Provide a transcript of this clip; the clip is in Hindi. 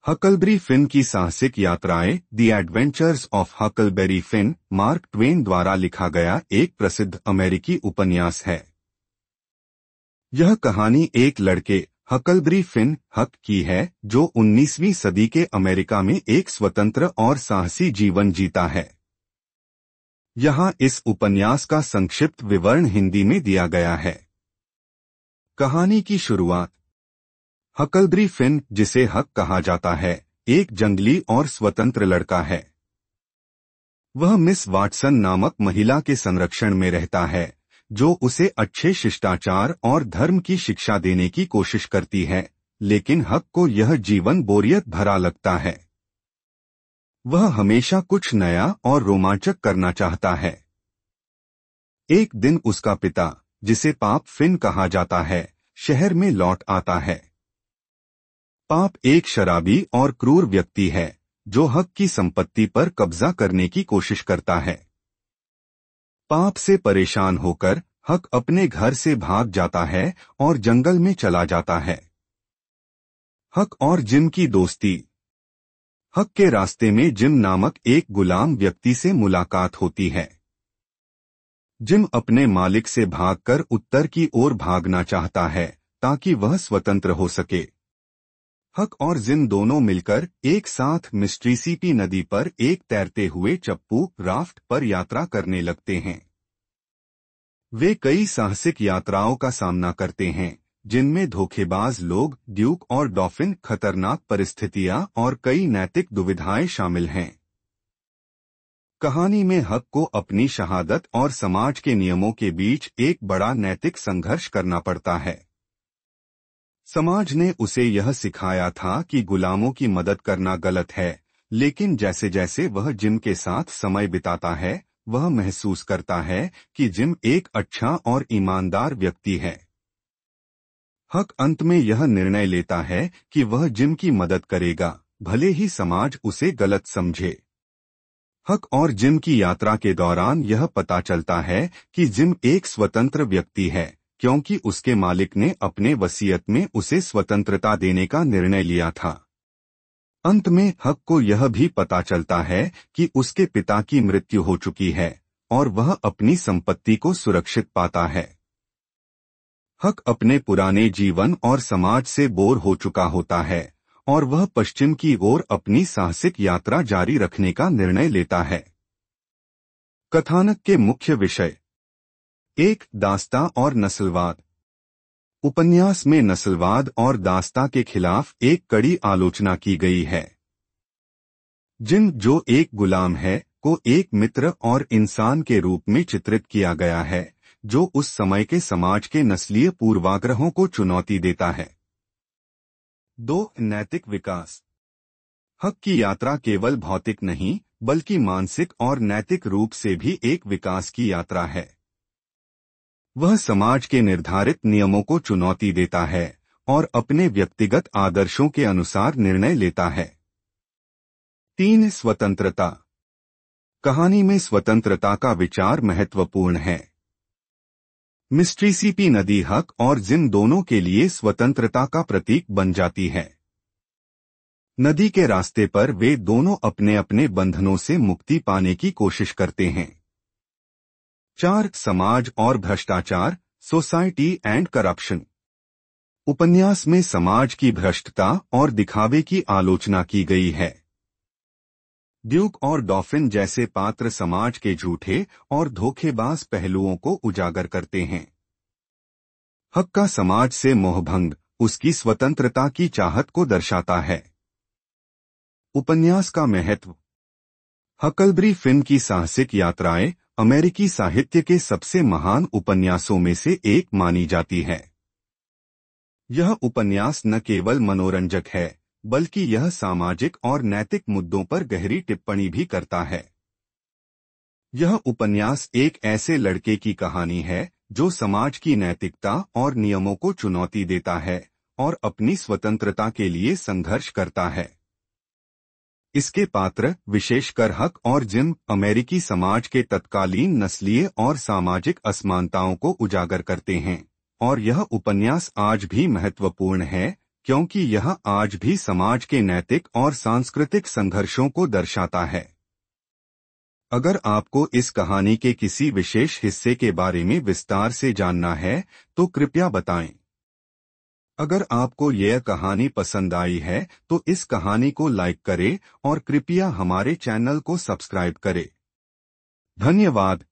हकलबरी फिन की साहसिक यात्राएं the adventures of Huckleberry Finn mark Twain द्वारा लिखा गया एक प्रसिद्ध अमेरिकी उपन्यास है। यह कहानी एक लड़के हकलबरी फिन हक की है जो 19वीं सदी के अमेरिका में एक स्वतंत्र और साहसी जीवन जीता है। यहाँ इस उपन्यास का संक्षिप्त विवरण हिंदी में दिया गया है। कहानी की शुरुआत। हकलबरी फिन, जिसे हक कहा जाता है, एक जंगली और स्वतंत्र लड़का है। वह मिस वाटसन नामक महिला के संरक्षण में रहता है, जो उसे अच्छे शिष्टाचार और धर्म की शिक्षा देने की कोशिश करती है, लेकिन हक को यह जीवन बोरियत भरा लगता है। वह हमेशा कुछ नया और रोमांचक करना चाहता है। एक दिन उसका पिता, जिसे पाप फिन कहा जाता है, शहर में लौट आता है। पाप एक शराबी और क्रूर व्यक्ति है जो हक की संपत्ति पर कब्जा करने की कोशिश करता है। पाप से परेशान होकर हक अपने घर से भाग जाता है और जंगल में चला जाता है। हक और जिम की दोस्ती। हक के रास्ते में जिम नामक एक गुलाम व्यक्ति से मुलाकात होती है। जिम अपने मालिक से भागकर उत्तर की ओर भागना चाहता है ताकि वह स्वतंत्र हो सके। हक और जिम दोनों मिलकर एक साथ मिस्ट्रीसीपी नदी पर एक तैरते हुए चप्पू राफ्ट पर यात्रा करने लगते हैं। वे कई साहसिक यात्राओं का सामना करते हैं, जिनमें धोखेबाज लोग, ड्यूक और डॉफिन, खतरनाक परिस्थितियां और कई नैतिक दुविधाएं शामिल हैं। कहानी में हक को अपनी शहादत और समाज के नियमों के बीच एक बड़ा नैतिक संघर्ष करना पड़ता है। समाज ने उसे यह सिखाया था कि गुलामों की मदद करना गलत है, लेकिन जैसे जैसे वह जिम के साथ समय बिताता है, वह महसूस करता है कि जिम एक अच्छा और ईमानदार व्यक्ति है। हक अंत में यह निर्णय लेता है कि वह जिम की मदद करेगा, भले ही समाज उसे गलत समझे। हक और जिम की यात्रा के दौरान यह पता चलता है कि जिम एक स्वतंत्र व्यक्ति है, क्योंकि उसके मालिक ने अपने वसीयत में उसे स्वतंत्रता देने का निर्णय लिया था। अंत में हक को यह भी पता चलता है कि उसके पिता की मृत्यु हो चुकी है और वह अपनी संपत्ति को सुरक्षित पाता है। हक अपने पुराने जीवन और समाज से बोर हो चुका होता है और वह पश्चिम की ओर अपनी साहसिक यात्रा जारी रखने का निर्णय लेता है। कथानक के मुख्य विषय। 1. दास्ता और नस्लवाद। उपन्यास में नस्लवाद और दास्ता के खिलाफ एक कड़ी आलोचना की गई है। जिम, जो एक गुलाम है, को एक मित्र और इंसान के रूप में चित्रित किया गया है, जो उस समय के समाज के नस्लीय पूर्वाग्रहों को चुनौती देता है। 2. नैतिक विकास। हक की यात्रा केवल भौतिक नहीं, बल्कि मानसिक और नैतिक रूप से भी एक विकास की यात्रा है। वह समाज के निर्धारित नियमों को चुनौती देता है और अपने व्यक्तिगत आदर्शों के अनुसार निर्णय लेता है। 3. स्वतंत्रता। कहानी में स्वतंत्रता का विचार महत्वपूर्ण है। मिस्ट्रीसीपी नदी हक और जिम दोनों के लिए स्वतंत्रता का प्रतीक बन जाती है। नदी के रास्ते पर वे दोनों अपने अपने बंधनों से मुक्ति पाने की कोशिश करते हैं। 4. समाज और भ्रष्टाचार, सोसाइटी एंड करप्शन। उपन्यास में समाज की भ्रष्टता और दिखावे की आलोचना की गई है। ड्यूक और डॉफिन जैसे पात्र समाज के झूठे और धोखेबाज पहलुओं को उजागर करते हैं। हक का समाज से मोहभंग उसकी स्वतंत्रता की चाहत को दर्शाता है। उपन्यास का महत्व। हकलबरी फिन की साहसिक यात्राएं अमेरिकी साहित्य के सबसे महान उपन्यासों में से एक मानी जाती है। यह उपन्यास न केवल मनोरंजक है, बल्कि यह सामाजिक और नैतिक मुद्दों पर गहरी टिप्पणी भी करता है। यह उपन्यास एक ऐसे लड़के की कहानी है जो समाज की नैतिकता और नियमों को चुनौती देता है और अपनी स्वतंत्रता के लिए संघर्ष करता है। इसके पात्र, विशेषकर हक और जिम, अमेरिकी समाज के तत्कालीन नस्लीय और सामाजिक असमानताओं को उजागर करते हैं और यह उपन्यास आज भी महत्वपूर्ण है, क्योंकि यह आज भी समाज के नैतिक और सांस्कृतिक संघर्षों को दर्शाता है। अगर आपको इस कहानी के किसी विशेष हिस्से के बारे में विस्तार से जानना है तो कृपया बताएं। अगर आपको यह कहानी पसंद आई है तो इस कहानी को लाइक करें और कृपया हमारे चैनल को सब्सक्राइब करें। धन्यवाद।